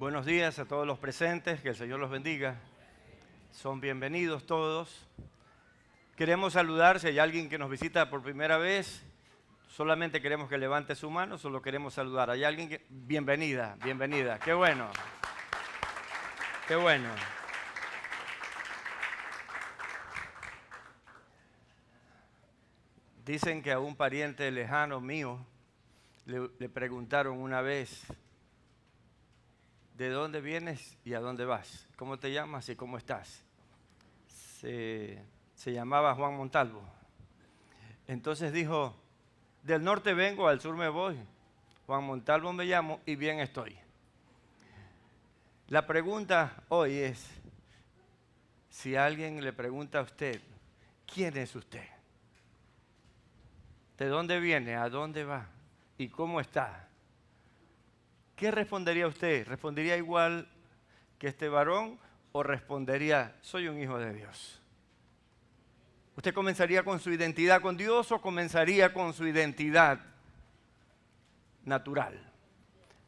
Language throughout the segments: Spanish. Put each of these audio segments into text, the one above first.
Buenos días a todos los presentes, que el Señor los bendiga. Son bienvenidos todos. Queremos saludar, si hay alguien que nos visita por primera vez, solamente queremos que levante su mano, solo queremos saludar. ¿Hay alguien que...? Bienvenida, bienvenida. Qué bueno. Qué bueno. Dicen que a un pariente lejano mío le preguntaron una vez: ¿de dónde vienes y a dónde vas? ¿Cómo te llamas y cómo estás? Se llamaba Juan Montalvo. Entonces dijo: del norte vengo, al sur me voy. Juan Montalvo me llamo y bien estoy. La pregunta hoy es, si alguien le pregunta a usted, ¿quién es usted? ¿De dónde viene? ¿A dónde va? ¿Y cómo está? ¿Qué respondería usted? ¿Respondería igual que este varón o respondería, soy un hijo de Dios? ¿Usted comenzaría con su identidad con Dios o comenzaría con su identidad natural?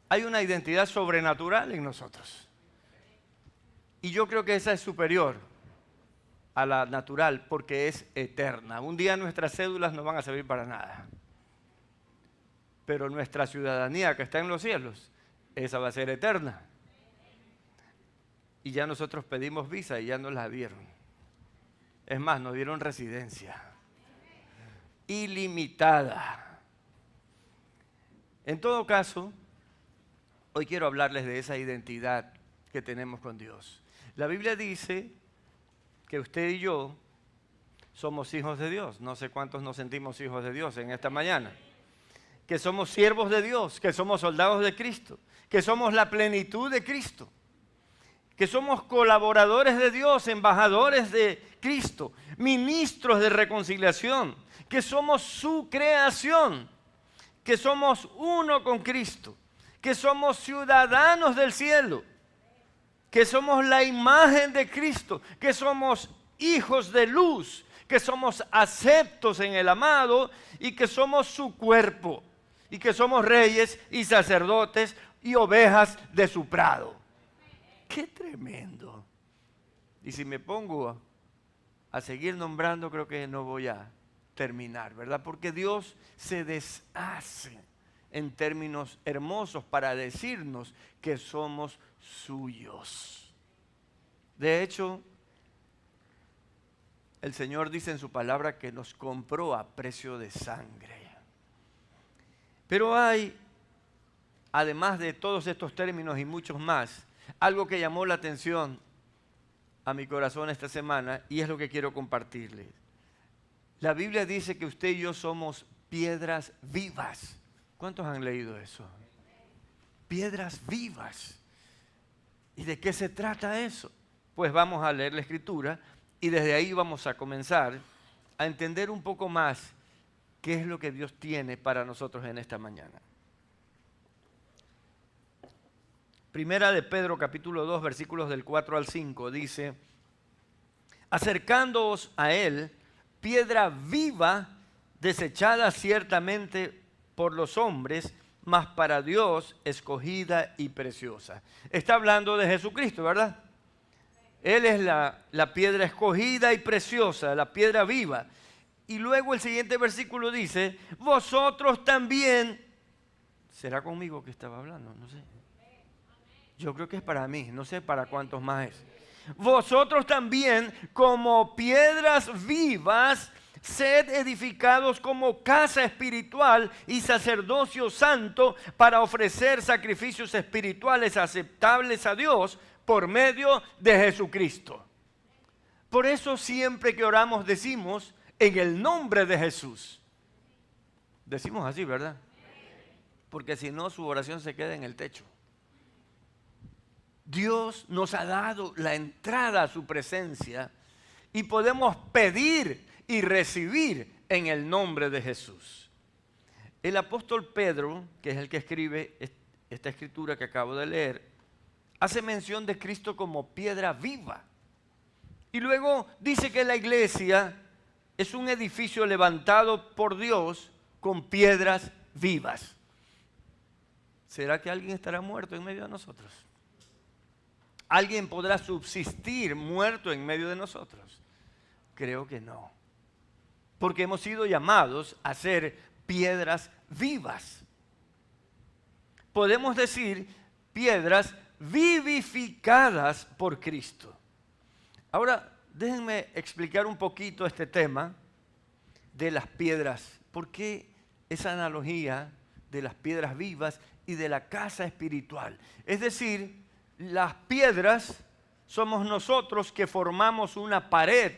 Hay una identidad sobrenatural en nosotros. Y yo creo que esa es superior a la natural porque es eterna. Un día nuestras cédulas no van a servir para nada. Pero nuestra ciudadanía que está en los cielos, esa va a ser eterna. Y ya nosotros pedimos visa y ya nos la dieron. Es más, nos dieron residencia ilimitada. En todo caso, hoy quiero hablarles de esa identidad que tenemos con Dios. La Biblia dice que usted y yo somos hijos de Dios. No sé cuántos nos sentimos hijos de Dios en esta mañana. Que somos siervos de Dios, que somos soldados de Cristo, que somos la plenitud de Cristo, que somos colaboradores de Dios, embajadores de Cristo, ministros de reconciliación, que somos su creación, que somos uno con Cristo, que somos ciudadanos del cielo, que somos la imagen de Cristo, que somos hijos de luz, que somos aceptos en el amado y que somos su cuerpo, y que somos reyes y sacerdotes y ovejas de su prado. ¡Qué tremendo! Y si me pongo a seguir nombrando, creo que no voy a terminar, ¿verdad? Porque Dios se deshace en términos hermosos para decirnos que somos suyos. De hecho, el Señor dice en su palabra que nos compró a precio de sangre. Pero hay, además de todos estos términos y muchos más, algo que llamó la atención a mi corazón esta semana y es lo que quiero compartirles. La Biblia dice que usted y yo somos piedras vivas. ¿Cuántos han leído eso? Piedras vivas. ¿Y de qué se trata eso? Pues vamos a leer la Escritura y desde ahí vamos a comenzar a entender un poco más qué es lo que Dios tiene para nosotros en esta mañana. Primera de Pedro capítulo 2 versículos del 4 al 5 dice: acercándoos a Él, piedra viva, desechada ciertamente por los hombres, mas para Dios escogida y preciosa. Está hablando de Jesucristo, ¿verdad? Él es la piedra escogida y preciosa, la piedra viva. Y luego el siguiente versículo dice: vosotros también. ¿Será conmigo que estaba hablando? No sé. Yo creo que es para mí, no sé para cuántos más es. Vosotros también, como piedras vivas, sed edificados como casa espiritual y sacerdocio santo para ofrecer sacrificios espirituales aceptables a Dios por medio de Jesucristo. Por eso siempre que oramos decimos: en el nombre de Jesús. Decimos así, ¿verdad? Porque si no, su oración se queda en el techo. Dios nos ha dado la entrada a su presencia y podemos pedir y recibir en el nombre de Jesús. El apóstol Pedro, que es el que escribe esta escritura que acabo de leer, hace mención de Cristo como piedra viva. Y luego dice que la iglesia es un edificio levantado por Dios con piedras vivas. ¿Será que alguien estará muerto en medio de nosotros? ¿Alguien podrá subsistir muerto en medio de nosotros? Creo que no. Porque hemos sido llamados a ser piedras vivas. Podemos decir piedras vivificadas por Cristo. Ahora, déjenme explicar un poquito este tema de las piedras. ¿Por qué esa analogía de las piedras vivas y de la casa espiritual? Es decir, las piedras somos nosotros que formamos una pared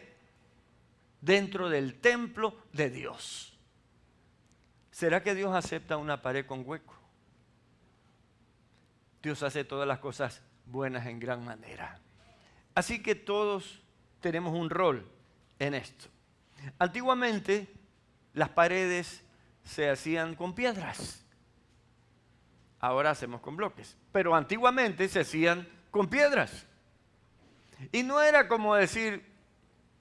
dentro del templo de Dios. ¿Será que Dios acepta una pared con hueco? Dios hace todas las cosas buenas en gran manera. Así que todos tenemos un rol en esto. Antiguamente las paredes se hacían con piedras. Ahora hacemos con bloques. Pero antiguamente se hacían con piedras. Y no era como decir,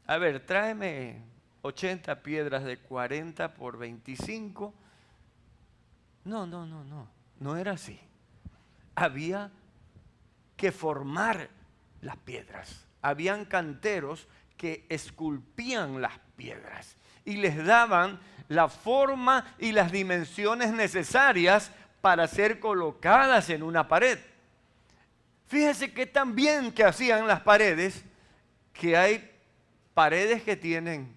a ver, tráeme 80 piedras de 40 por 25. No. No era así. Había que formar las piedras. Habían canteros que esculpían las piedras y les daban la forma y las dimensiones necesarias para ser colocadas en una pared. Fíjese que tan bien que hacían las paredes, que hay paredes que tienen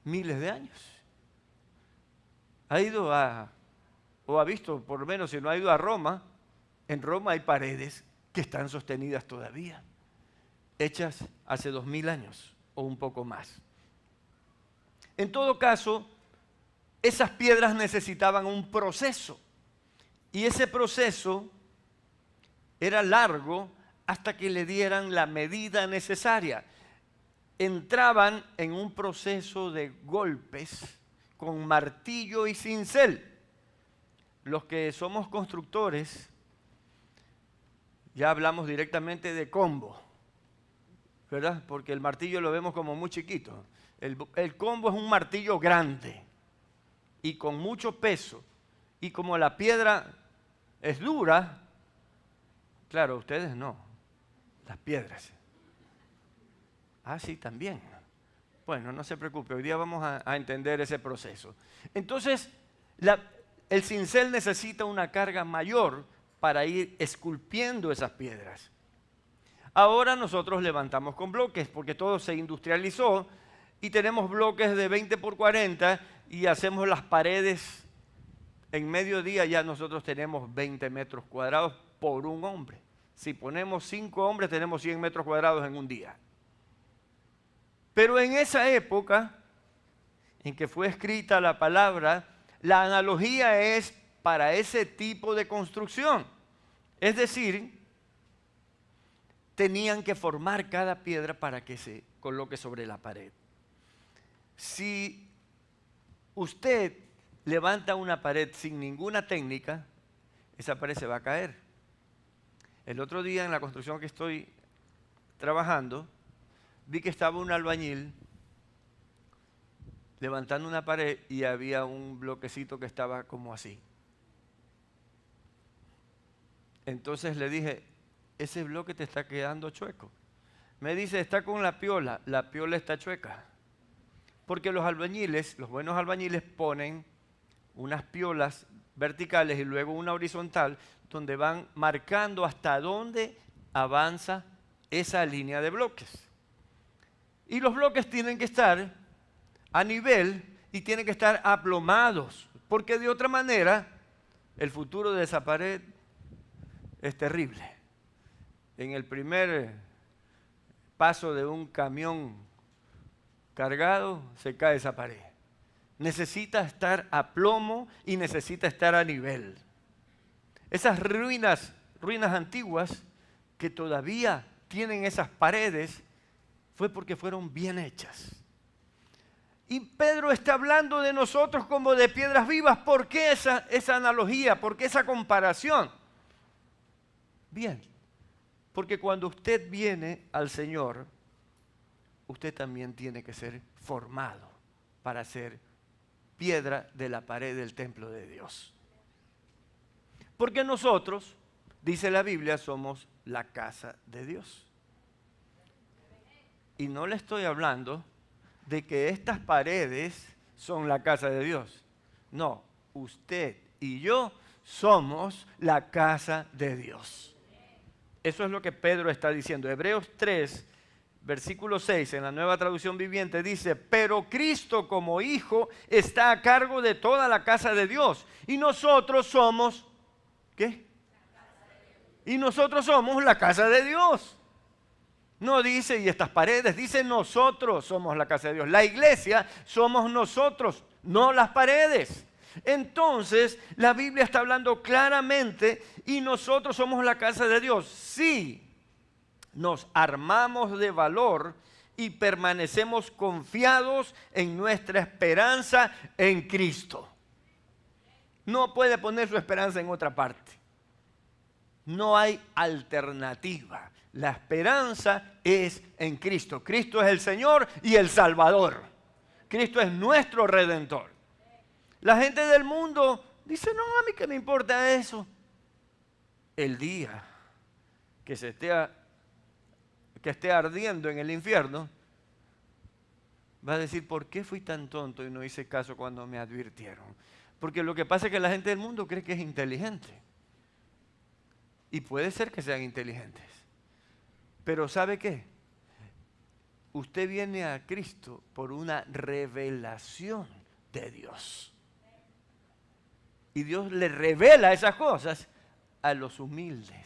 miles de años. Ha visto, por lo menos si no ha ido a Roma, en Roma hay paredes que están sostenidas todavía, hechas hace 2000 años o un poco más. En todo caso, esas piedras necesitaban un proceso y ese proceso era largo hasta que le dieran la medida necesaria. Entraban en un proceso de golpes con martillo y cincel. Los que somos constructores, ya hablamos directamente de combo, ¿verdad? Porque el martillo lo vemos como muy chiquito. El combo es un martillo grande y con mucho peso. Y como la piedra es dura, claro, ustedes no, las piedras. Ah, sí, también. Bueno, no se preocupe, hoy día vamos a entender ese proceso. Entonces, el cincel necesita una carga mayor para ir esculpiendo esas piedras. Ahora nosotros levantamos con bloques porque todo se industrializó y tenemos bloques de 20 por 40 y hacemos las paredes. En mediodía ya nosotros tenemos 20 metros cuadrados por un hombre. Si ponemos 5 hombres tenemos 100 metros cuadrados en un día. Pero en esa época en que fue escrita la palabra, la analogía es para ese tipo de construcción. Es decir, tenían que formar cada piedra para que se coloque sobre la pared. Si usted levanta una pared sin ninguna técnica, esa pared se va a caer. El otro día en la construcción que estoy trabajando, vi que estaba un albañil levantando una pared y había un bloquecito que estaba como así. Entonces le dije, ese bloque te está quedando chueco. Me dice, está con la piola está chueca. Porque los albañiles, los buenos albañiles ponen unas piolas verticales y luego una horizontal donde van marcando hasta dónde avanza esa línea de bloques. Y los bloques tienen que estar a nivel y tienen que estar aplomados, porque de otra manera el futuro de esa pared es terrible. En el primer paso de un camión cargado se cae esa pared. Necesita estar a plomo y necesita estar a nivel. Esas ruinas antiguas que todavía tienen esas paredes fue porque fueron bien hechas. Y Pedro está hablando de nosotros como de piedras vivas. ¿Por qué esa analogía? ¿Por qué esa comparación? Bien, porque cuando usted viene al Señor, usted también tiene que ser formado para ser piedra de la pared del templo de Dios. Porque nosotros, dice la Biblia, somos la casa de Dios. Y no le estoy hablando de que estas paredes son la casa de Dios. No, usted y yo somos la casa de Dios. Eso es lo que Pedro está diciendo. Hebreos 3, versículo 6, en la Nueva Traducción Viviente dice, pero Cristo como Hijo está a cargo de toda la casa de Dios. Y nosotros somos, ¿qué? Y nosotros somos la casa de Dios. No dice, y estas paredes, dice nosotros somos la casa de Dios. La iglesia somos nosotros, no las paredes. Entonces, la Biblia está hablando claramente y nosotros somos la casa de Dios. Sí, nos armamos de valor y permanecemos confiados en nuestra esperanza en Cristo. No puede poner su esperanza en otra parte. No hay alternativa. La esperanza es en Cristo. Cristo es el Señor y el Salvador. Cristo es nuestro Redentor. La gente del mundo dice, no, a mí qué me importa eso. El día que esté ardiendo en el infierno, va a decir, ¿por qué fui tan tonto y no hice caso cuando me advirtieron? Porque lo que pasa es que la gente del mundo cree que es inteligente. Y puede ser que sean inteligentes. Pero ¿sabe qué? Usted viene a Cristo por una revelación de Dios. Y Dios le revela esas cosas a los humildes,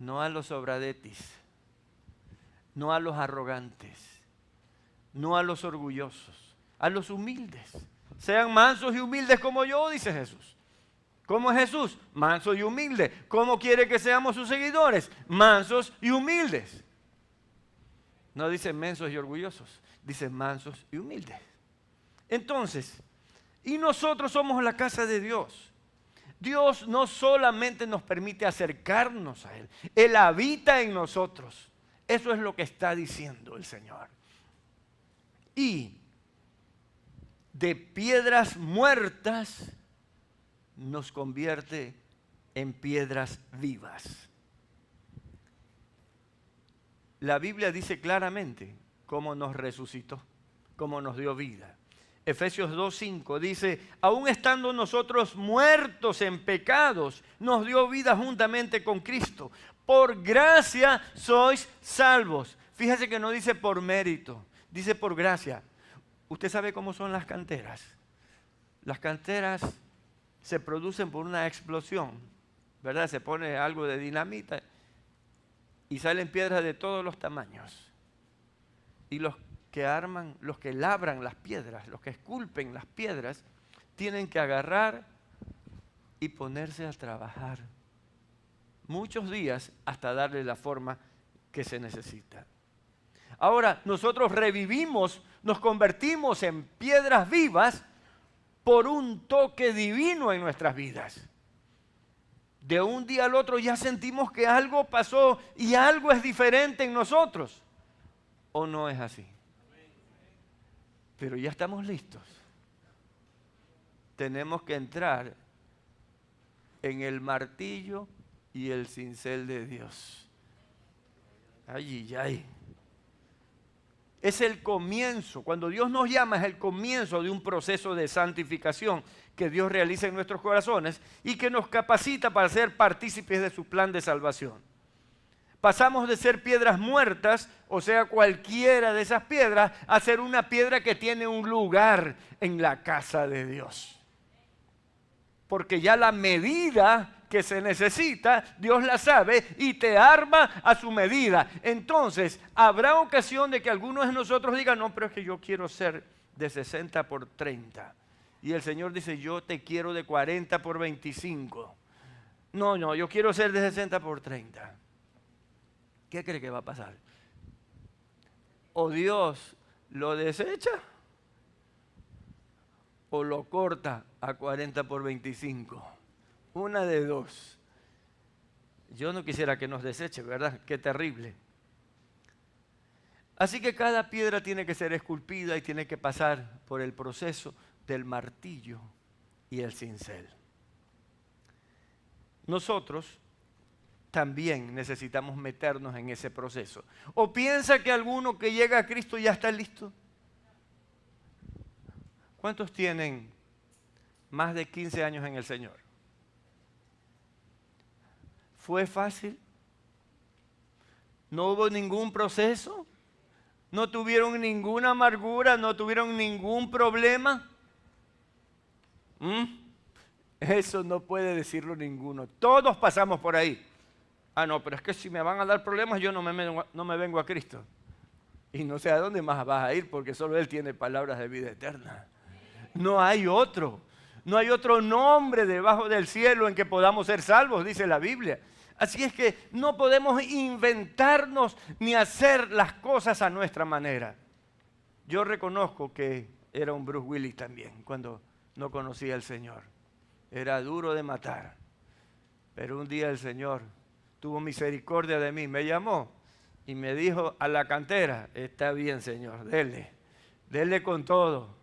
no a los obradetis, no a los arrogantes, no a los orgullosos, a los humildes. Sean mansos y humildes como yo, dice Jesús. ¿Cómo es Jesús? Manso y humilde. ¿Cómo quiere que seamos sus seguidores? Mansos y humildes. No dice mensos y orgullosos, dice mansos y humildes. Entonces, y nosotros somos la casa de Dios. Dios no solamente nos permite acercarnos a Él, Él habita en nosotros. Eso es lo que está diciendo el Señor. Y de piedras muertas nos convierte en piedras vivas. La Biblia dice claramente cómo nos resucitó, cómo nos dio vida. Efesios 2:5 dice, aun estando nosotros muertos en pecados, nos dio vida juntamente con Cristo. Por gracia sois salvos. Fíjese que no dice por mérito, dice por gracia. ¿Usted sabe cómo son las canteras? Las canteras se producen por una explosión, ¿verdad? Se pone algo de dinamita y salen piedras de todos los tamaños. Y los que labran las piedras, los que esculpen las piedras, tienen que agarrar y ponerse a trabajar muchos días hasta darle la forma que se necesita. Ahora, nosotros revivimos, nos convertimos en piedras vivas por un toque divino en nuestras vidas. De un día al otro ya sentimos que algo pasó y algo es diferente en nosotros. ¿O no es así? Pero ya estamos listos. Tenemos que entrar en el martillo y el cincel de Dios. Ay, ay, ay. Es el comienzo. Cuando Dios nos llama es el comienzo de un proceso de santificación que Dios realiza en nuestros corazones y que nos capacita para ser partícipes de su plan de salvación. Pasamos de ser piedras muertas, o sea, cualquiera de esas piedras, a ser una piedra que tiene un lugar en la casa de Dios. Porque ya la medida que se necesita, Dios la sabe y te arma a su medida. Entonces, habrá ocasión de que algunos de nosotros digan, no, pero es que yo quiero ser de 60 por 30. Y el Señor dice, yo te quiero de 40 por 25. No, yo quiero ser de 60 por 30. ¿Qué cree que va a pasar? O Dios lo desecha o lo corta a 40 por 25. Una de dos. Yo no quisiera que nos deseche, ¿verdad? Qué terrible. Así que cada piedra tiene que ser esculpida y tiene que pasar por el proceso del martillo y el cincel. Nosotros también necesitamos meternos en ese proceso. ¿O piensa que alguno que llega a Cristo ya está listo? ¿Cuántos tienen más de 15 años en el Señor? ¿Fue fácil? ¿No hubo ningún proceso? ¿No tuvieron ninguna amargura? ¿No tuvieron ningún problema? Eso no puede decirlo ninguno. Todos pasamos por ahí. Ah, no, pero es que si me van a dar problemas, yo no me vengo a Cristo. Y no sé a dónde más vas a ir, porque solo Él tiene palabras de vida eterna. No hay otro. No hay otro nombre debajo del cielo en que podamos ser salvos, dice la Biblia. Así es que no podemos inventarnos ni hacer las cosas a nuestra manera. Yo reconozco que era un Bruce Willis también cuando no conocía al Señor. Era duro de matar. Pero un día el Señor tuvo misericordia de mí, me llamó y me dijo a la cantera: está bien, Señor, dele con todo.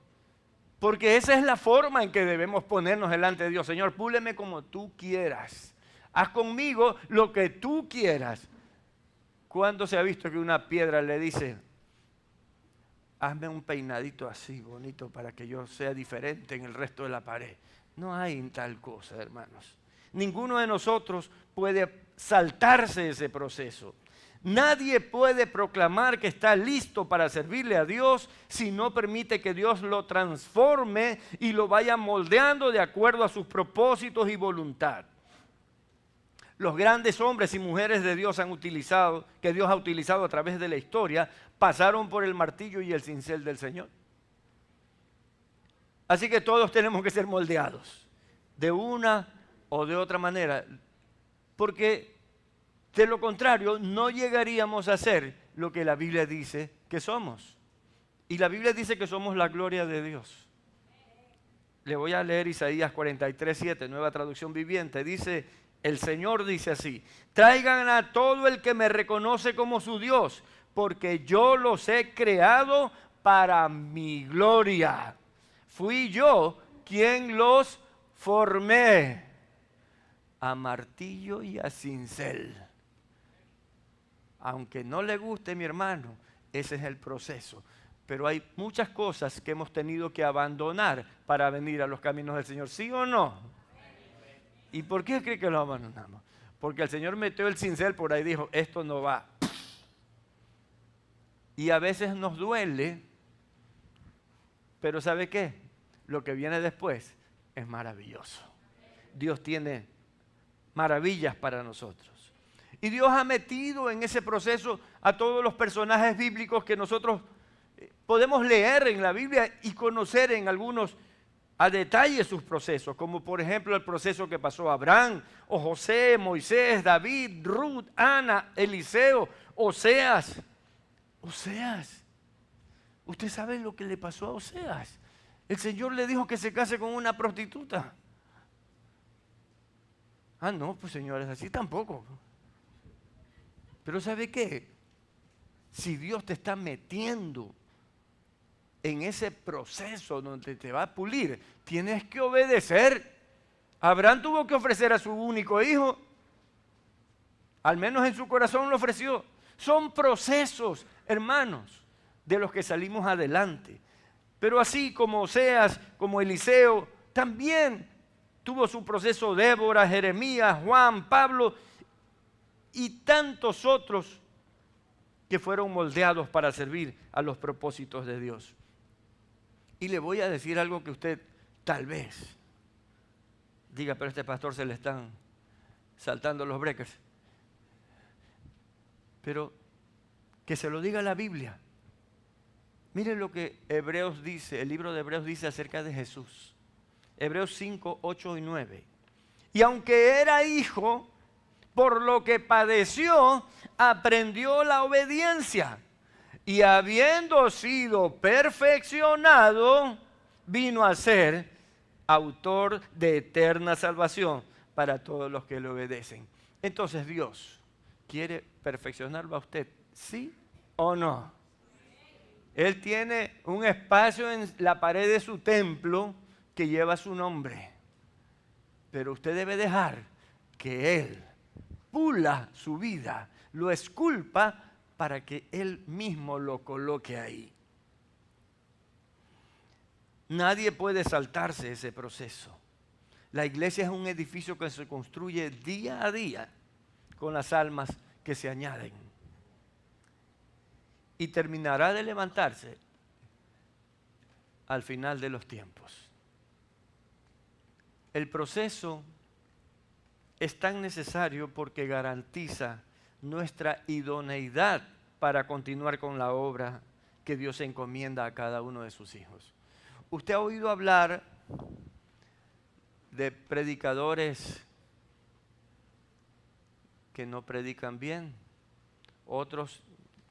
Porque esa es la forma en que debemos ponernos delante de Dios. Señor, púleme como tú quieras. Haz conmigo lo que tú quieras. ¿Cuándo se ha visto que una piedra le dice: hazme un peinadito así bonito para que yo sea diferente en el resto de la pared? No hay tal cosa, hermanos. Ninguno de nosotros puede saltarse ese proceso. Nadie puede proclamar que está listo para servirle a Dios si no permite que Dios lo transforme y lo vaya moldeando de acuerdo a sus propósitos y voluntad. Los grandes hombres y mujeres de Dios que Dios ha utilizado a través de la historia, pasaron por el martillo y el cincel del Señor. Así que todos tenemos que ser moldeados de una o de otra manera, porque de lo contrario no llegaríamos a ser lo que la Biblia dice que somos. Y la Biblia dice que somos la gloria de Dios. Le voy a leer Isaías 43:7, Nueva Traducción Viviente. Dice, el Señor dice así: traigan a todo el que me reconoce como su Dios, porque yo los he creado para mi gloria. Fui yo quien los formé a martillo y a cincel. Aunque no le guste, mi hermano, ese es el proceso. Pero hay muchas cosas que hemos tenido que abandonar para venir a los caminos del Señor, ¿sí o no? ¿Y por qué cree que lo abandonamos? Porque el Señor metió el cincel por ahí y dijo: esto no va. Y a veces nos duele, pero ¿sabe qué? Lo que viene después es maravilloso. Dios tiene maravillas para nosotros. Y Dios ha metido en ese proceso a todos los personajes bíblicos que nosotros podemos leer en la Biblia y conocer en algunos a detalle sus procesos, como por ejemplo el proceso que pasó Abraham, o José, Moisés, David, Ruth, Ana, Eliseo, Oseas. ¿Usted sabe lo que le pasó a Oseas? El Señor le dijo que se case con una prostituta. Ah, no, pues señores, así tampoco. Pero ¿sabe qué? Si Dios te está metiendo en ese proceso donde te va a pulir, tienes que obedecer. Abraham tuvo que ofrecer a su único hijo. Al menos en su corazón lo ofreció. Son procesos, hermanos, de los que salimos adelante. Pero así como Oseas, como Eliseo, también tuvo su proceso Débora, Jeremías, Juan, Pablo y tantos otros que fueron moldeados para servir a los propósitos de Dios. Y le voy a decir algo que usted tal vez diga: pero a este pastor se le están saltando los breakers. Pero que se lo diga la Biblia. Miren lo que Hebreos dice, el libro de Hebreos dice acerca de Jesús. Hebreos 5, 8 y 9. Y aunque era hijo, por lo que padeció, aprendió la obediencia. Y habiendo sido perfeccionado, vino a ser autor de eterna salvación para todos los que le obedecen. Entonces Dios quiere perfeccionarlo a usted, ¿sí o no? Él tiene un espacio en la pared de su templo que lleva su nombre. Pero usted debe dejar que Él manipula su vida, lo esculpa para que Él mismo lo coloque ahí. Nadie puede saltarse ese proceso. La iglesia es un edificio que se construye día a día con las almas que se añaden. Y terminará de levantarse al final de los tiempos. El proceso es tan necesario porque garantiza nuestra idoneidad para continuar con la obra que Dios encomienda a cada uno de sus hijos. Usted ha oído hablar de predicadores que no predican bien, otros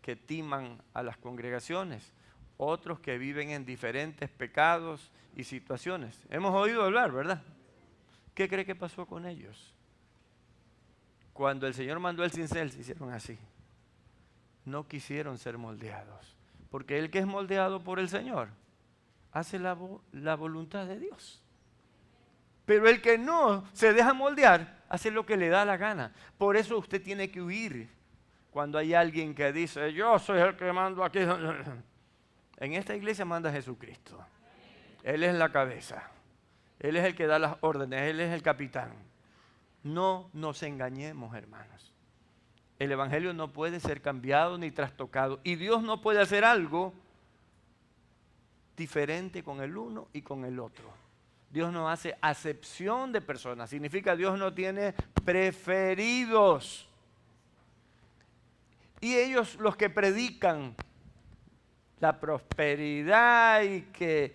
que timan a las congregaciones, otros que viven en diferentes pecados y situaciones. Hemos oído hablar, ¿verdad? ¿Qué cree que pasó con ellos? Cuando el Señor mandó el cincel, se hicieron así. No quisieron ser moldeados, porque el que es moldeado por el Señor hace la voluntad de Dios. Pero el que no se deja moldear, hace lo que le da la gana. Por eso usted tiene que huir cuando hay alguien que dice, yo soy el que mando aquí. En esta iglesia manda Jesucristo. Él es la cabeza. Él es el que da las órdenes. Él es el capitán. No nos engañemos, hermanos. El evangelio no puede ser cambiado ni trastocado. Y Dios no puede hacer algo diferente con el uno y con el otro. Dios no hace acepción de personas. Significa Dios no tiene preferidos. Y ellos, los que predican la prosperidad y que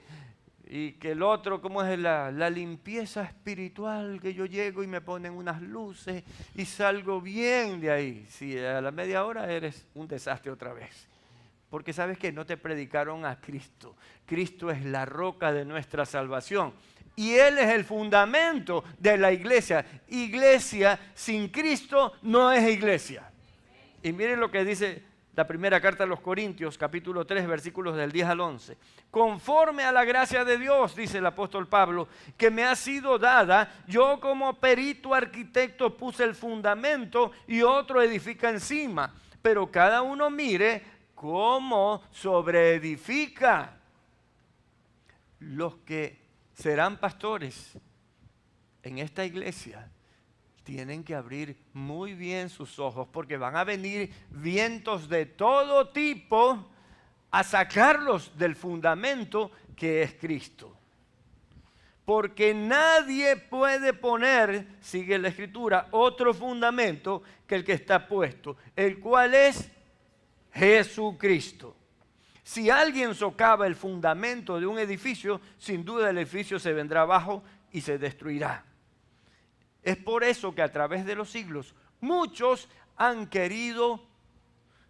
el otro, ¿cómo es la limpieza espiritual? Que yo llego y me ponen unas luces y salgo bien de ahí. Si a la media hora eres un desastre otra vez. Porque sabes que no te predicaron a Cristo. Cristo es la roca de nuestra salvación. Y Él es el fundamento de la iglesia. Iglesia sin Cristo no es iglesia. Y miren lo que dice la primera carta a los Corintios, capítulo 3, versículos del 10 al 11. Conforme a la gracia de Dios, dice el apóstol Pablo, que me ha sido dada, yo como perito arquitecto puse el fundamento y otro edifica encima. Pero cada uno mire cómo sobreedifica. Los que serán pastores en esta iglesia tienen que abrir muy bien sus ojos porque van a venir vientos de todo tipo a sacarlos del fundamento que es Cristo. Porque nadie puede poner, sigue la Escritura, otro fundamento que el que está puesto, el cual es Jesucristo. Si alguien socava el fundamento de un edificio, sin duda el edificio se vendrá abajo y se destruirá. Es por eso que a través de los siglos muchos han querido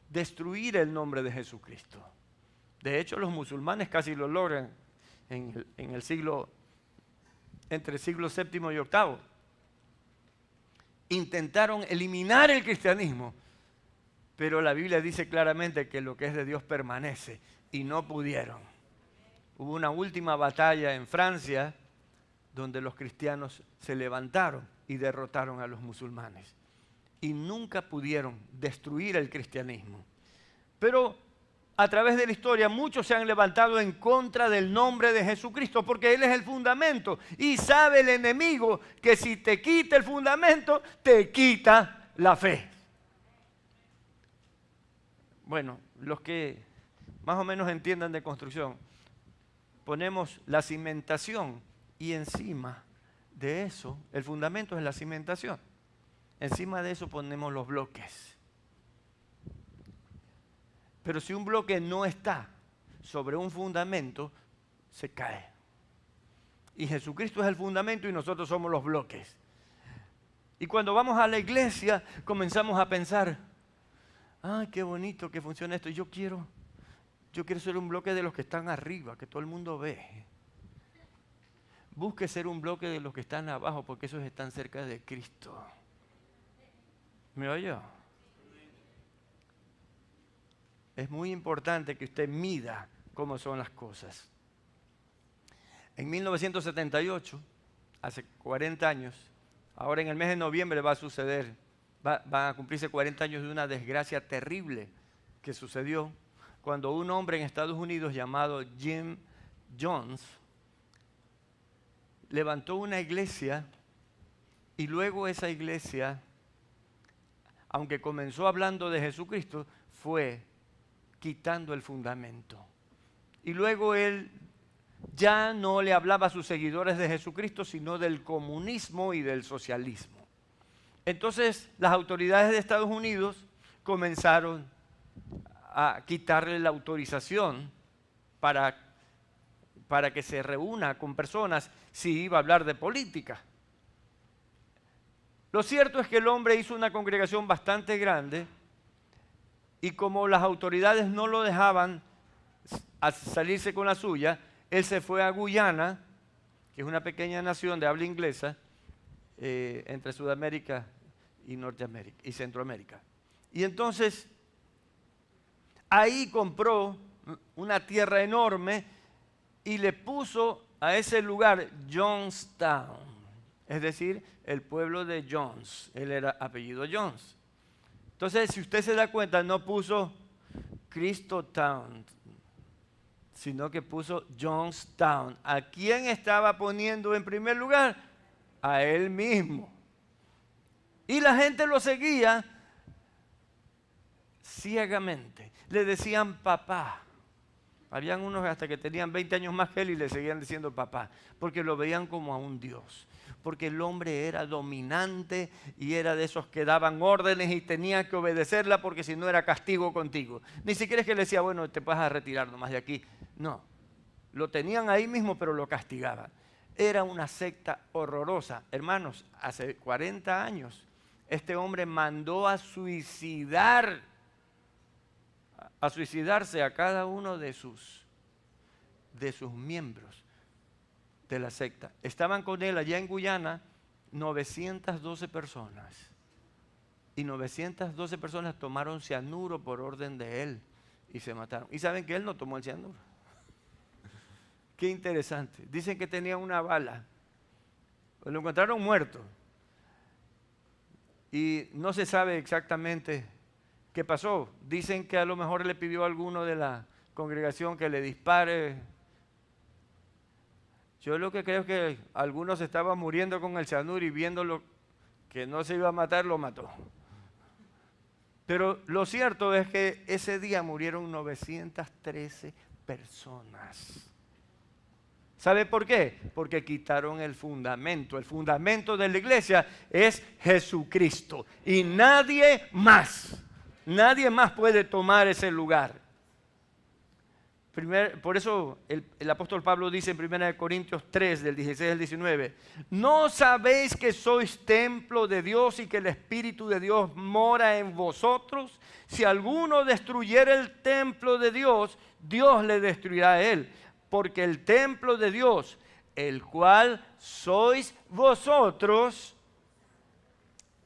destruir el nombre de Jesucristo. De hecho, los musulmanes casi lo logran en el siglo, entre el siglo VII y VIII. Intentaron eliminar el cristianismo, pero la Biblia dice claramente que lo que es de Dios permanece y no pudieron. Hubo una última batalla en Francia donde los cristianos se levantaron y derrotaron a los musulmanes. Y nunca pudieron destruir el cristianismo. Pero a través de la historia muchos se han levantado en contra del nombre de Jesucristo porque Él es el fundamento. Y sabe el enemigo que si te quita el fundamento, te quita la fe. Bueno, los que más o menos entiendan de construcción, ponemos la cimentación y encima de eso, el fundamento es la cimentación. Encima de eso ponemos los bloques. Pero si un bloque no está sobre un fundamento, se cae. Y Jesucristo es el fundamento y nosotros somos los bloques. Y cuando vamos a la iglesia, comenzamos a pensar, ¡ay, qué bonito que funciona esto! Yo quiero ser un bloque de los que están arriba, que todo el mundo ve. Busque ser un bloque de los que están abajo, porque esos están cerca de Cristo. ¿Me oyó? Es muy importante que usted mida cómo son las cosas. En 1978, hace 40 años, ahora en el mes de noviembre va a suceder van a cumplirse 40 años de una desgracia terrible que sucedió cuando un hombre en Estados Unidos llamado Jim Jones levantó una iglesia y luego esa iglesia, aunque comenzó hablando de Jesucristo, fue quitando el fundamento. Y luego él ya no le hablaba a sus seguidores de Jesucristo, sino del comunismo y del socialismo. Entonces las autoridades de Estados Unidos comenzaron a quitarle la autorización para que se reúna con personas si iba a hablar de política. Lo cierto es que el hombre hizo una congregación bastante grande y como las autoridades no lo dejaban salirse con la suya, él se fue a Guyana, que es una pequeña nación de habla inglesa, entre Sudamérica y Norteamérica y Centroamérica. Y entonces ahí compró una tierra enorme y le puso a ese lugar Jonestown, es decir, el pueblo de Jones. Él era apellido Jones. Entonces, si usted se da cuenta, no puso Christotown, sino que puso Jonestown. ¿A quién estaba poniendo en primer lugar? A él mismo. Y la gente lo seguía ciegamente. Le decían papá. Habían unos hasta que tenían 20 años más que él y le seguían diciendo papá, porque lo veían como a un Dios. Porque el hombre era dominante y era de esos que daban órdenes y tenía que obedecerla porque si no era castigo contigo. Ni siquiera es que le decía, bueno, te vas a retirar nomás de aquí. No, lo tenían ahí mismo pero lo castigaban. Era una secta horrorosa. Hermanos, hace 40 años este hombre mandó a suicidarse a cada uno de sus miembros de la secta. Estaban con él allá en Guyana 912 personas. Y 912 personas tomaron cianuro por orden de él y se mataron. ¿Y saben que él no tomó el cianuro? Qué interesante. Dicen que tenía una bala. Pues lo encontraron muerto. Y no se sabe exactamente qué pasó. Dicen que a lo mejor le pidió a alguno de la congregación que le dispare. Yo lo que creo es que algunos estaban muriendo con el cianuro y viéndolo que no se iba a matar, lo mató. Pero lo cierto es que ese día murieron 913 personas. ¿Sabe por qué? Porque quitaron el fundamento. El fundamento de la iglesia es Jesucristo y nadie más. Nadie más puede tomar ese lugar. Por eso el apóstol Pablo dice en 1 Corintios 3, del 16 al 19, ¿no sabéis que sois templo de Dios y que el Espíritu de Dios mora en vosotros? Si alguno destruyera el templo de Dios, Dios le destruirá a él. Porque el templo de Dios, el cual sois vosotros,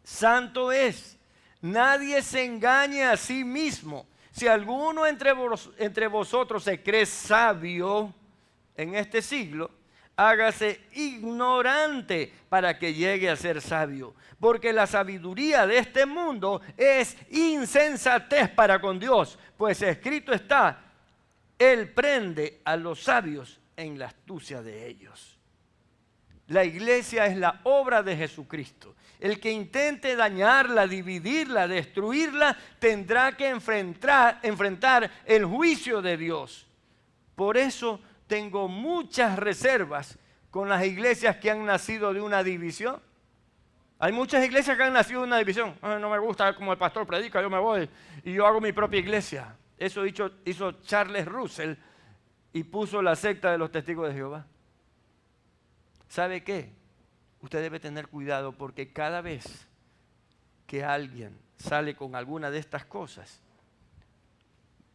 santo es. Nadie se engañe a sí mismo. Si alguno entre vosotros se cree sabio en este siglo, hágase ignorante para que llegue a ser sabio. Porque la sabiduría de este mundo es insensatez para con Dios. Pues escrito está, Él prende a los sabios en la astucia de ellos. La iglesia es la obra de Jesucristo. El que intente dañarla, dividirla, destruirla, tendrá que enfrentar el juicio de Dios. Por eso tengo muchas reservas con las iglesias que han nacido de una división. Hay muchas iglesias que han nacido de una división. No me gusta como el pastor predica, yo me voy y yo hago mi propia iglesia. Eso hizo Charles Russell y puso la secta de los testigos de Jehová. ¿Sabe qué? Usted debe tener cuidado porque cada vez que alguien sale con alguna de estas cosas,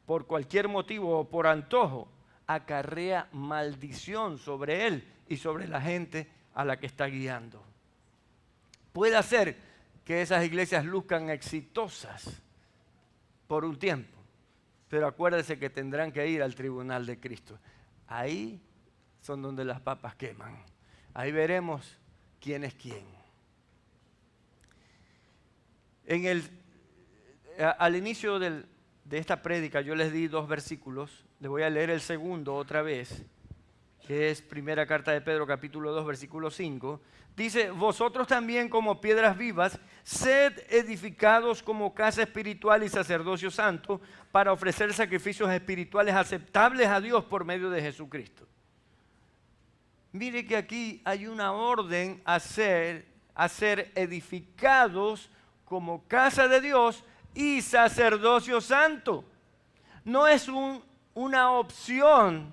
por cualquier motivo o por antojo, acarrea maldición sobre él y sobre la gente a la que está guiando. Puede hacer que esas iglesias luzcan exitosas por un tiempo, pero acuérdese que tendrán que ir al tribunal de Cristo. Ahí son donde las papas queman. Ahí veremos quién es quién. Al inicio de esta prédica yo les di 2 versículos. Les voy a leer el segundo otra vez, que es primera carta de Pedro, capítulo 2, versículo 5. Dice, vosotros también como piedras vivas, sed edificados como casa espiritual y sacerdocio santo, para ofrecer sacrificios espirituales aceptables a Dios por medio de Jesucristo. Mire que aquí hay una orden a ser edificados como casa de Dios y sacerdocio santo. No es una opción.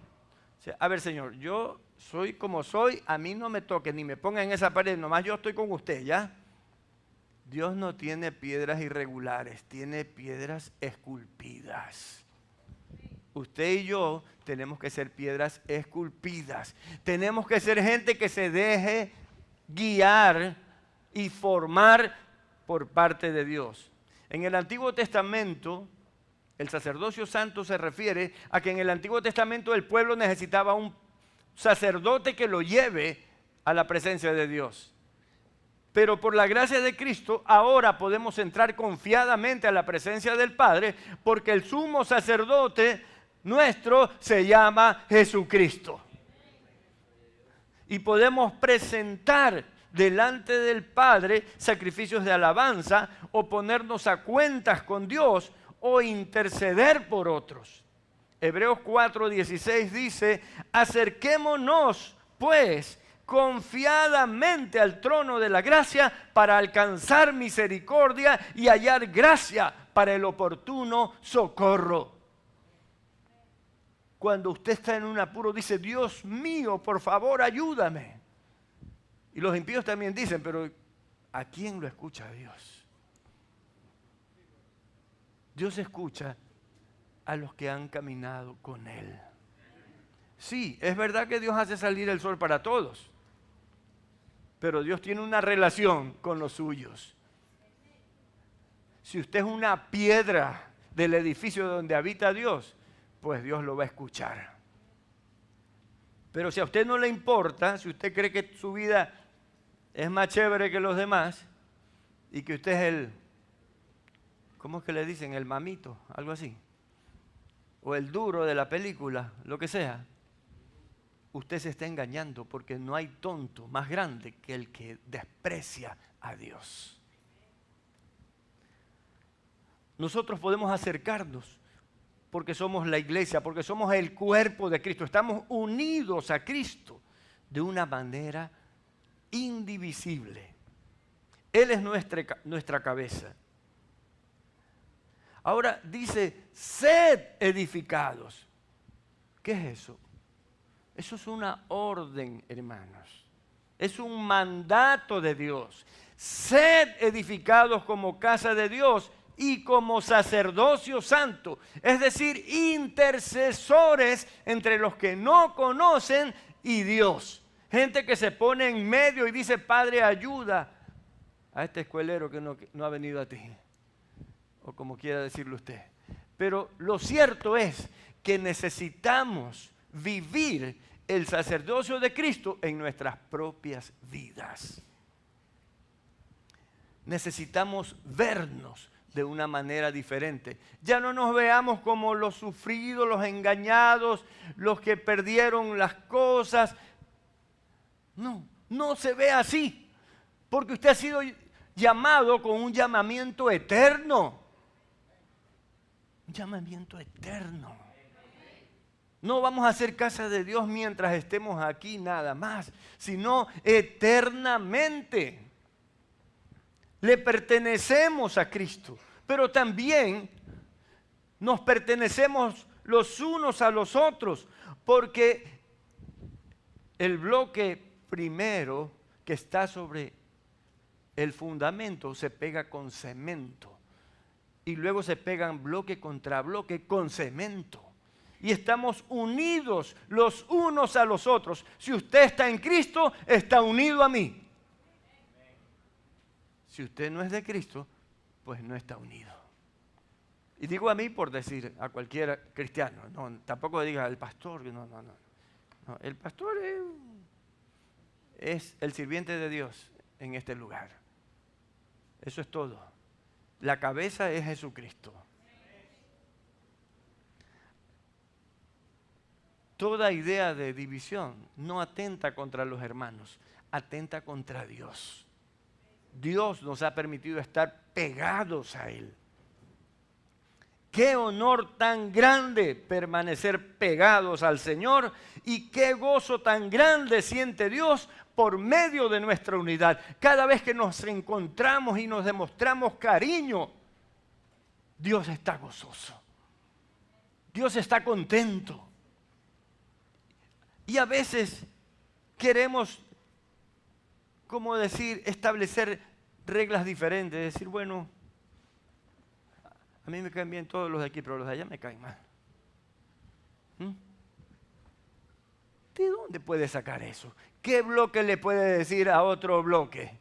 A ver, Señor, yo soy como soy, a mí no me toque ni me ponga en esa pared, nomás yo estoy con usted, ¿ya? Dios no tiene piedras irregulares, tiene piedras esculpidas. Usted y yo tenemos que ser piedras esculpidas. Tenemos que ser gente que se deje guiar y formar por parte de Dios. En el Antiguo Testamento, el sacerdocio santo se refiere a que en el Antiguo Testamento el pueblo necesitaba un sacerdote que lo lleve a la presencia de Dios. Pero por la gracia de Cristo ahora podemos entrar confiadamente a la presencia del Padre, porque el sumo sacerdote nuestro se llama Jesucristo. Y podemos presentar delante del Padre sacrificios de alabanza o ponernos a cuentas con Dios o interceder por otros. Hebreos 4:16 dice, acerquémonos pues confiadamente al trono de la gracia para alcanzar misericordia y hallar gracia para el oportuno socorro. Cuando usted está en un apuro dice, Dios mío, por favor, ayúdame. Y los impíos también dicen, pero ¿a quién lo escucha Dios? Dios escucha a los que han caminado con Él. Sí, es verdad que Dios hace salir el sol para todos, pero Dios tiene una relación con los suyos. Si usted es una piedra del edificio donde habita Dios, pues Dios lo va a escuchar. Pero si a usted no le importa, si usted cree que su vida es más chévere que los demás y que usted es ¿cómo es que le dicen? El mamito, algo así. O el duro de la película, lo que sea. Usted se está engañando porque no hay tonto más grande que el que desprecia a Dios. Nosotros podemos acercarnos porque somos la iglesia, porque somos el cuerpo de Cristo. Estamos unidos a Cristo de una manera indivisible. Él es nuestra cabeza. Ahora dice, sed edificados. ¿Qué es eso? Eso es una orden, hermanos. Es un mandato de Dios. Sed edificados como casa de Dios y como sacerdocio santo. Es decir, intercesores entre los que no conocen y Dios. Gente que se pone en medio y dice, Padre, ayuda a este escuelero que no ha venido a ti. O como quiera decirlo usted. Pero lo cierto es que necesitamos vivir el sacerdocio de Cristo en nuestras propias vidas. Necesitamos vernos de una manera diferente. Ya no nos veamos como los sufridos, los engañados, los que perdieron las cosas. No se ve así, porque usted ha sido llamado con un llamamiento eterno. Un llamamiento eterno. No vamos a hacer casa de Dios mientras estemos aquí nada más, sino eternamente. Le pertenecemos a Cristo, pero también nos pertenecemos los unos a los otros, porque el bloque primero que está sobre el fundamento se pega con cemento. Y luego se pegan bloque contra bloque con cemento. Y estamos unidos los unos a los otros. Si usted está en Cristo, está unido a mí. Si usted no es de Cristo, pues no está unido. Y digo a mí por decir a cualquier cristiano. No, tampoco diga al pastor. No. El pastor es el sirviente de Dios en este lugar. Eso es todo. La cabeza es Jesucristo. Toda idea de división no atenta contra los hermanos, atenta contra Dios. Dios nos ha permitido estar pegados a Él. Qué honor tan grande permanecer pegados al Señor y qué gozo tan grande siente Dios por medio de nuestra unidad. Cada vez que nos encontramos y nos demostramos cariño, Dios está gozoso. Dios está contento. Y a veces queremos, como decir, establecer reglas diferentes. Decir, bueno, a mí me caen bien todos los de aquí, pero los de allá me caen mal. ¿De dónde puede sacar eso? ¿Qué bloque le puede decir a otro bloque?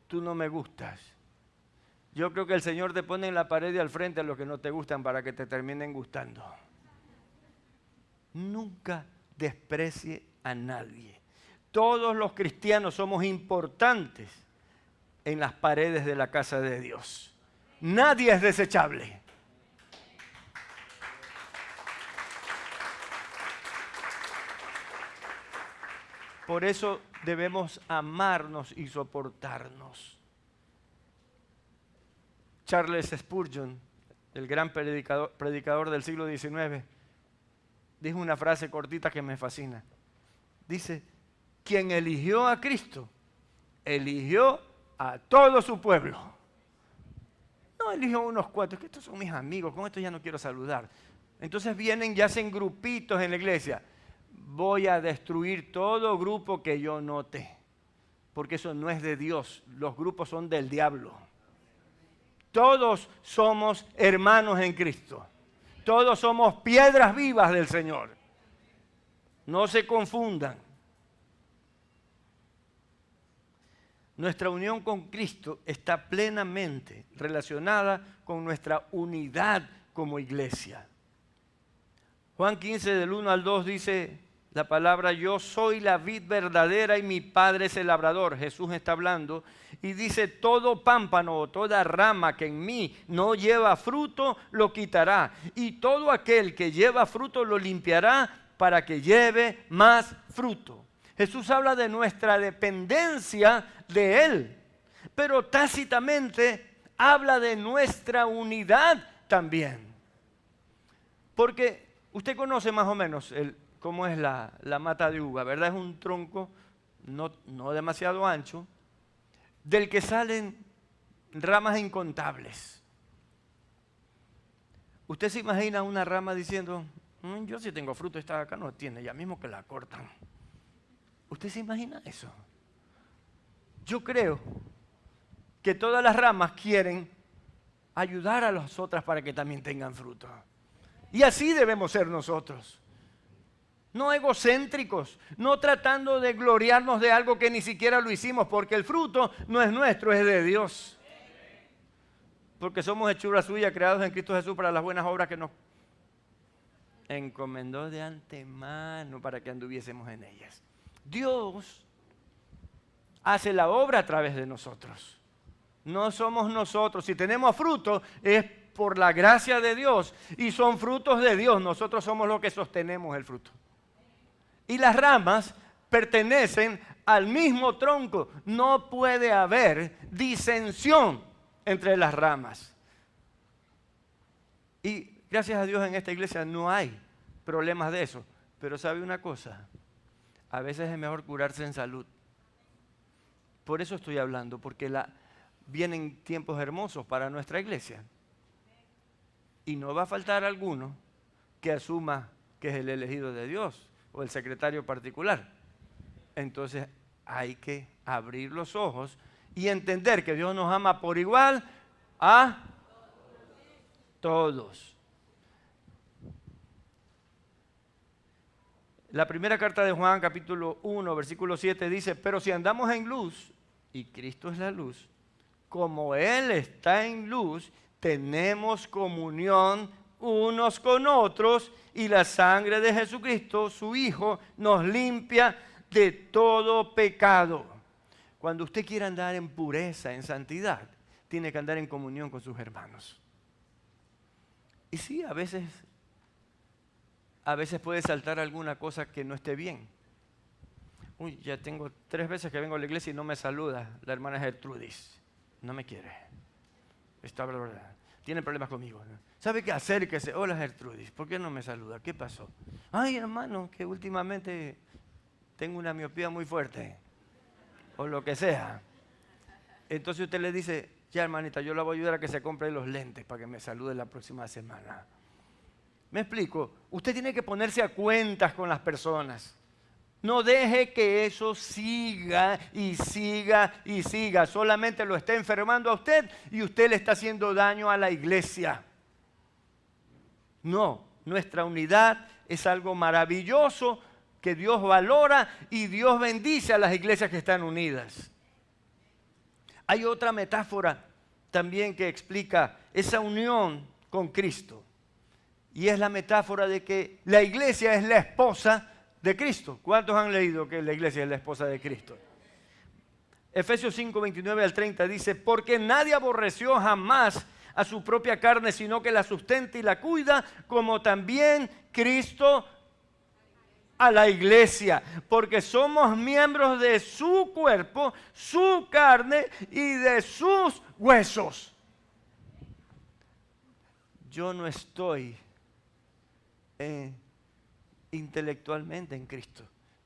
Tú no me gustas. Yo creo que el Señor te pone en la pared de al frente a los que no te gustan para que te terminen gustando. Nunca desprecie a nadie. Todos los cristianos somos importantes en las paredes de la casa de Dios. Nadie es desechable. Por eso debemos amarnos y soportarnos. Charles Spurgeon, el gran predicador del siglo XIX, dijo una frase cortita que me fascina. Dice, quien eligió a Cristo, eligió a todo su pueblo. No eligió unos cuantos, que estos son mis amigos, con estos ya no quiero saludar. Entonces vienen y hacen grupitos en la iglesia. Voy a destruir todo grupo que yo note, porque eso no es de Dios, los grupos son del diablo. Todos somos hermanos en Cristo. Todos somos piedras vivas del Señor. No se confundan. Nuestra unión con Cristo está plenamente relacionada con nuestra unidad como iglesia. Juan 15, del 1 al 2 dice la palabra, yo soy la vid verdadera y mi Padre es el labrador. Jesús está hablando y dice, todo pámpano o toda rama que en mí no lleva fruto, lo quitará. Y todo aquel que lleva fruto, lo limpiará para que lleve más fruto. Jesús habla de nuestra dependencia de Él, pero tácitamente habla de nuestra unidad también. Porque usted conoce más o menos cómo es la mata de uva, ¿verdad? Es un tronco no demasiado ancho, del que salen ramas incontables. Usted se imagina una rama diciendo, yo sí tengo fruto, esta acá no tiene, ya mismo que la cortan. ¿Usted se imagina eso? Yo creo que todas las ramas quieren ayudar a las otras para que también tengan fruto. Y así debemos ser nosotros. No egocéntricos, no tratando de gloriarnos de algo que ni siquiera lo hicimos, porque el fruto no es nuestro, es de Dios. Porque somos hechura suya, creados en Cristo Jesús para las buenas obras que nos encomendó de antemano para que anduviésemos en ellas. Dios hace la obra a través de nosotros. No somos nosotros. Si tenemos fruto es por la gracia de Dios y son frutos de Dios. Nosotros somos los que sostenemos el fruto. Y las ramas pertenecen al mismo tronco. No puede haber disensión entre las ramas. Y gracias a Dios en esta iglesia no hay problemas de eso. Pero ¿sabe una cosa? A veces es mejor curarse en salud. Por eso estoy hablando, porque vienen tiempos hermosos para nuestra iglesia. Y no va a faltar alguno que asuma que es el elegido de Dios o el secretario particular. Entonces hay que abrir los ojos y entender que Dios nos ama por igual a todos. La primera carta de Juan, capítulo 1, versículo 7 dice, pero si andamos en luz, y Cristo es la luz, como Él está en luz, tenemos comunión unos con otros, y la sangre de Jesucristo, su Hijo, nos limpia de todo pecado. Cuando usted quiera andar en pureza, en santidad, tiene que andar en comunión con sus hermanos. Y sí, a veces puede saltar alguna cosa que no esté bien. Uy, ya tengo 3 veces que vengo a la iglesia y no me saluda la hermana Gertrudis. No me quiere. Está verdad. Tiene problemas conmigo. ¿Sabe qué? Acérquese. Hola Gertrudis, ¿por qué no me saluda? ¿Qué pasó? Ay, hermano, que últimamente tengo una miopía muy fuerte. O lo que sea. Entonces usted le dice, ya hermanita, yo la voy a ayudar a que se compre los lentes para que me salude la próxima semana. ¿Me explico? Usted tiene que ponerse a cuentas con las personas. No deje que eso siga y siga y siga. Solamente lo está enfermando a usted y usted le está haciendo daño a la iglesia. No, nuestra unidad es algo maravilloso que Dios valora y Dios bendice a las iglesias que están unidas. Hay otra metáfora también que explica esa unión con Cristo. Y es la metáfora de que la iglesia es la esposa de Cristo. ¿Cuántos han leído que la iglesia es la esposa de Cristo? Efesios 5, 29 al 30 dice, porque nadie aborreció jamás a su propia carne, sino que la sustenta y la cuida, como también Cristo a la iglesia, porque somos miembros de su cuerpo, su carne y de sus huesos. Yo no estoy intelectualmente en Cristo.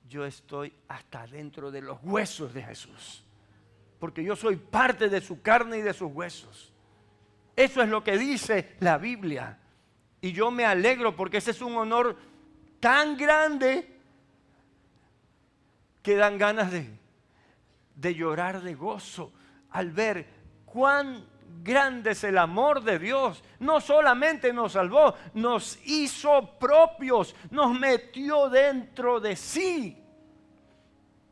Yo estoy hasta dentro de los huesos de Jesús. Porque yo soy parte de su carne y de sus huesos. Eso es lo que dice la Biblia. Y yo me alegro porque ese es un honor tan grande que dan ganas de llorar de gozo al ver cuán grande es el amor de Dios. No solamente nos salvó, nos hizo propios, nos metió dentro de sí.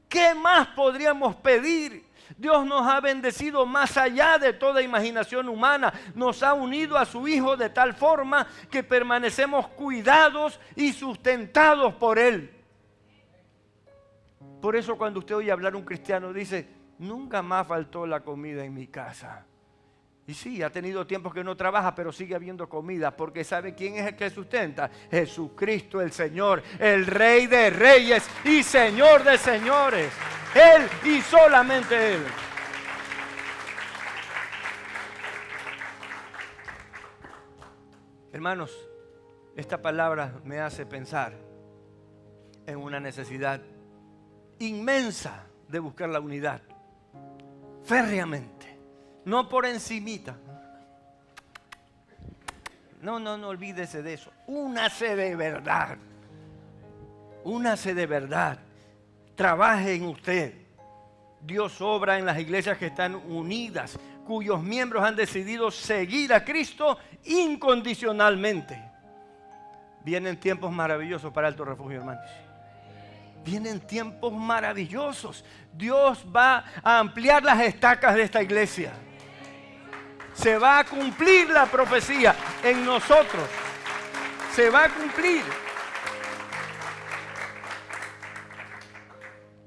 ¿Qué más podríamos pedir? Dios nos ha bendecido más allá de toda imaginación humana. Nos ha unido a su Hijo de tal forma que permanecemos cuidados y sustentados por Él. Por eso cuando usted oye hablar a un cristiano dice, nunca más faltó la comida en mi casa. Y sí, ha tenido tiempos que no trabaja, pero sigue habiendo comida, porque ¿sabe quién es el que sustenta? Jesucristo el Señor, el Rey de Reyes y Señor de Señores. Él y solamente Él. Hermanos, esta palabra me hace pensar en una necesidad inmensa de buscar la unidad, férreamente. No por encimita. No olvídese de eso. Únase de verdad. Únase de verdad. Trabaje en usted. Dios obra en las iglesias que están unidas, cuyos miembros han decidido seguir a Cristo incondicionalmente. Vienen tiempos maravillosos para Alto Refugio, hermanos. Vienen tiempos maravillosos. Dios va a ampliar las estacas de esta iglesia. Se va a cumplir la profecía en nosotros. Se va a cumplir.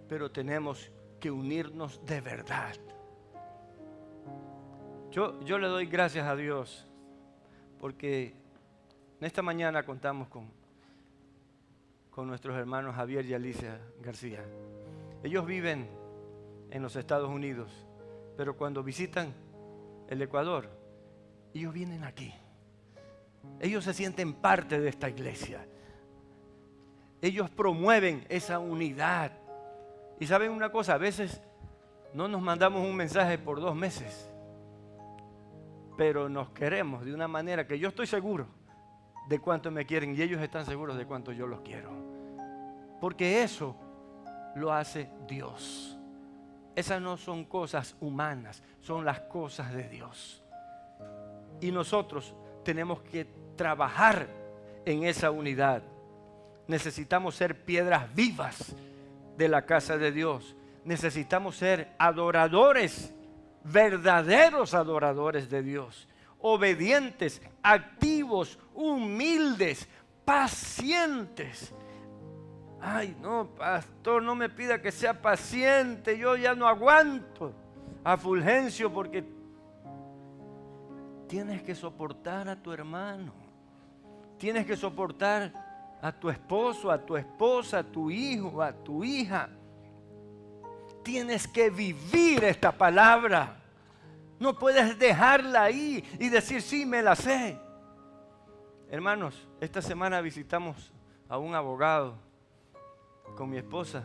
Pero tenemos que unirnos de verdad. Yo le doy gracias a Dios porque en esta mañana contamos con nuestros hermanos Javier y Alicia García. Ellos viven en los Estados Unidos, pero cuando visitan el Ecuador, ellos vienen aquí. Ellos se sienten parte de esta iglesia. Ellos promueven esa unidad. Y saben una cosa, a veces no nos mandamos un mensaje por 2 meses, pero nos queremos de una manera que yo estoy seguro de cuánto me quieren y ellos están seguros de cuánto yo los quiero. Porque eso lo hace Dios. Esas no son cosas humanas, son las cosas de Dios. Y nosotros tenemos que trabajar en esa unidad. Necesitamos ser piedras vivas de la casa de Dios. Necesitamos ser adoradores, verdaderos adoradores de Dios. Obedientes, activos, humildes, pacientes. Ay, no, pastor, no me pida que sea paciente, yo ya no aguanto a Fulgencio porque tienes que soportar a tu hermano. Tienes que soportar a tu esposo, a tu esposa, a tu hijo, a tu hija. Tienes que vivir esta palabra. No puedes dejarla ahí y decir, sí, me la sé. Hermanos, esta semana visitamos a un abogado con mi esposa.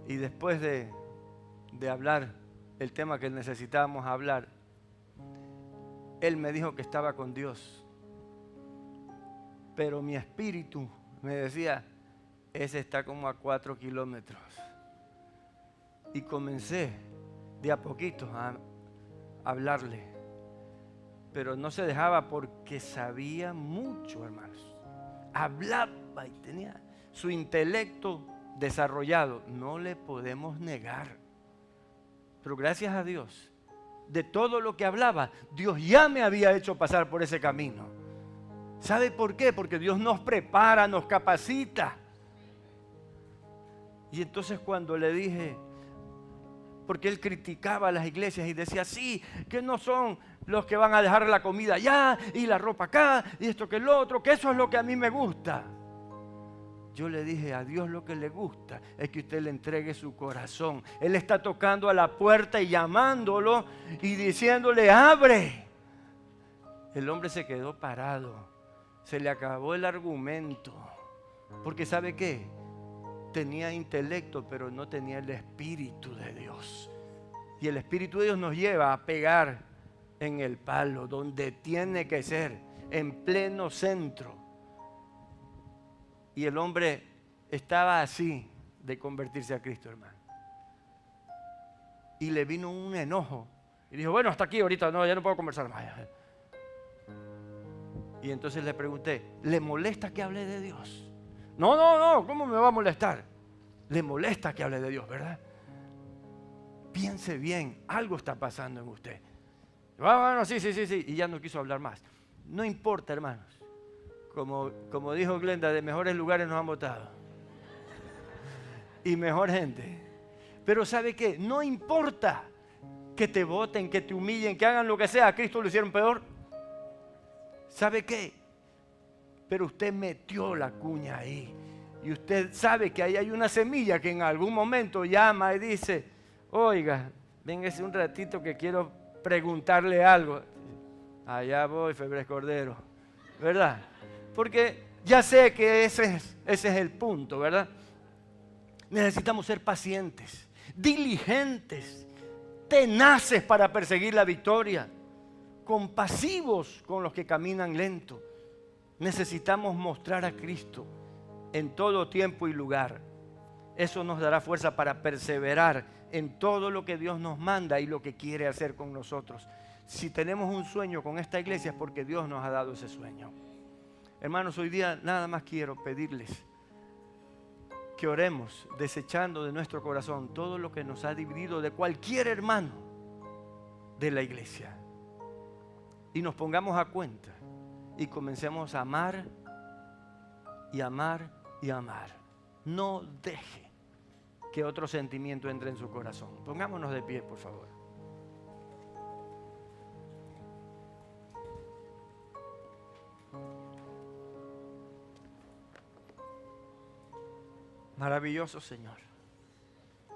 Y después de hablar el tema que necesitábamos hablar, él me dijo que estaba con Dios. Pero mi espíritu me decía, ese está como a 4 kilómetros. Y comencé de a poquito a hablarle. Pero no se dejaba porque sabía mucho, hermanos. Hablaba y tenía su intelecto desarrollado. No le podemos negar. Pero gracias a Dios, de todo lo que hablaba, Dios ya me había hecho pasar por ese camino. ¿Sabe por qué? Porque Dios nos prepara, nos capacita. Y entonces cuando le dije, porque él criticaba a las iglesias y decía, sí, que no son los que van a dejar la comida allá y la ropa acá y esto que lo otro, que eso es lo que a mí me gusta. Yo le dije, a Dios lo que le gusta es que usted le entregue su corazón. Él está tocando a la puerta y llamándolo y diciéndole, abre. El hombre se quedó parado. Se le acabó el argumento. Porque ¿sabe qué? Tenía intelecto, pero no tenía el Espíritu de Dios. Y el Espíritu de Dios nos lleva a pegar en el palo, donde tiene que ser, en pleno centro. Y el hombre estaba así de convertirse a Cristo, hermano. Y le vino un enojo. Y dijo, bueno, hasta aquí ahorita, no, ya no puedo conversar más. Y entonces le pregunté, ¿le molesta que hable de Dios? No, ¿cómo me va a molestar? Le molesta que hable de Dios, ¿verdad? Piense bien, algo está pasando en usted. Bueno, sí. Y ya no quiso hablar más. No importa, hermanos. Como dijo Glenda, de mejores lugares nos han votado. Y mejor gente. Pero ¿sabe qué? No importa que te voten, que te humillen, que hagan lo que sea. A Cristo lo hicieron peor. ¿Sabe qué? Pero usted metió la cuña ahí. Y usted sabe que ahí hay una semilla que en algún momento llama y dice, oiga, véngase un ratito que quiero preguntarle algo. Allá voy, Febres Cordero. ¿Verdad? Porque ya sé que ese es el punto, ¿verdad? Necesitamos ser pacientes, diligentes, tenaces para perseguir la victoria, compasivos con los que caminan lento. Necesitamos mostrar a Cristo en todo tiempo y lugar. Eso nos dará fuerza para perseverar en todo lo que Dios nos manda y lo que quiere hacer con nosotros. Si tenemos un sueño con esta iglesia es porque Dios nos ha dado ese sueño. Hermanos, hoy día nada más quiero pedirles que oremos desechando de nuestro corazón todo lo que nos ha dividido de cualquier hermano de la iglesia. Y nos pongamos a cuenta y comencemos a amar y amar y amar. No deje que otro sentimiento entre en su corazón. Pongámonos de pie, por favor. Maravilloso Señor,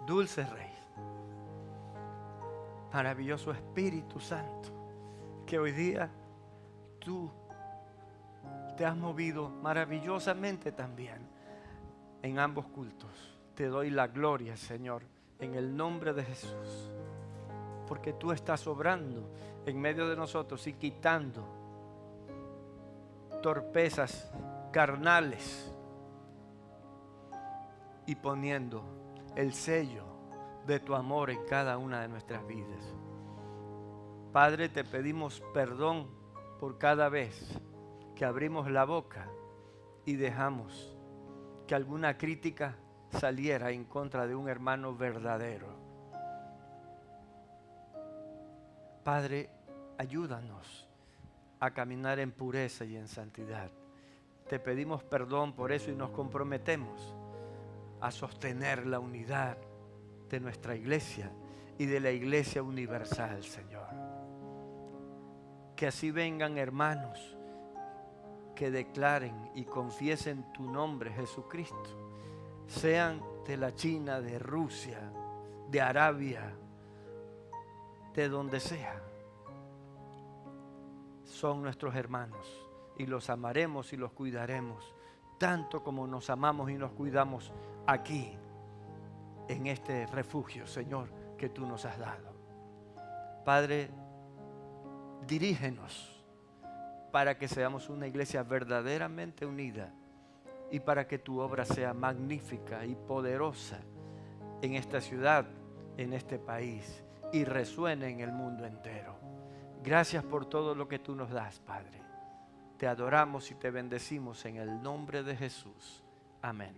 dulce Rey, maravilloso Espíritu Santo, que hoy día tú te has movido maravillosamente también en ambos cultos. Te doy la gloria, Señor, en el nombre de Jesús, porque tú estás obrando en medio de nosotros y quitando torpezas carnales y poniendo el sello de tu amor en cada una de nuestras vidas. Padre, te pedimos perdón por cada vez que abrimos la boca y dejamos que alguna crítica saliera en contra de un hermano verdadero. Padre, ayúdanos a caminar en pureza y en santidad. Te pedimos perdón por eso y nos comprometemos a sostener la unidad de nuestra iglesia y de la iglesia universal, Señor. Que así vengan hermanos que declaren y confiesen tu nombre, Jesucristo. Sean de la China, de Rusia, de Arabia, de donde sea. Son nuestros hermanos y los amaremos y los cuidaremos, tanto como nos amamos y nos cuidamos aquí, en este refugio, Señor, que tú nos has dado. Padre, dirígenos para que seamos una iglesia verdaderamente unida y para que tu obra sea magnífica y poderosa en esta ciudad, en este país, y resuene en el mundo entero. Gracias por todo lo que tú nos das, Padre. Te adoramos y te bendecimos en el nombre de Jesús. Amén.